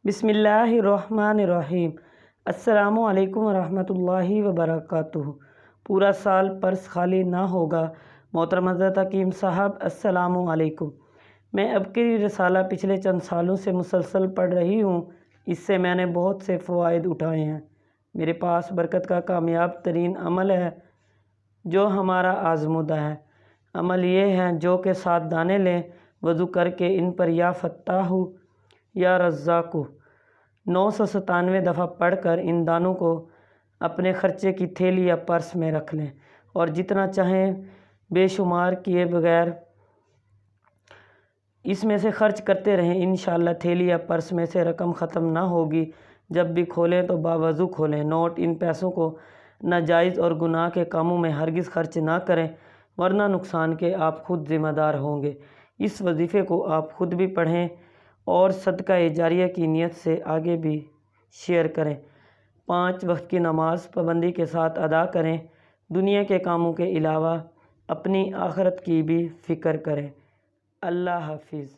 بسم اللہ الرحمن الرحیم۔ السلام علیکم ورحمۃ اللہ وبرکاتہ۔ پورا سال پرس خالی نہ ہوگا۔ محترم حضرت حکیم صاحب السلام علیکم۔ میں اب کی رسالہ پچھلے چند سالوں سے مسلسل پڑھ رہی ہوں۔ اس سے میں نے بہت سے فوائد اٹھائے ہیں۔ میرے پاس برکت کا کامیاب ترین عمل ہے جو ہمارا آزمودہ ہے۔ عمل یہ ہے جو کہ 7 دانے لیں، وضو کر کے ان پر یا فتاح یا رزاق 997 دفعہ پڑھ کر ان دانوں کو اپنے خرچے کی تھیلی یا پرس میں رکھ لیں اور جتنا چاہیں بے شمار کیے بغیر اس میں سے خرچ کرتے رہیں۔ انشاءاللہ تھیلی یا پرس میں سے رقم ختم نہ ہوگی۔ جب بھی کھولیں تو باوضو کھولیں۔ نوٹ: ان پیسوں کو ناجائز اور گناہ کے کاموں میں ہرگز خرچ نہ کریں ورنہ نقصان کے آپ خود ذمہ دار ہوں گے۔ اس وظیفے کو آپ خود بھی پڑھیں اور صدقہ جاریہ کی نیت سے آگے بھی شیئر کریں۔ 5 وقت کی نماز پابندی کے ساتھ ادا کریں۔ دنیا کے کاموں کے علاوہ اپنی آخرت کی بھی فکر کریں۔ اللہ حافظ۔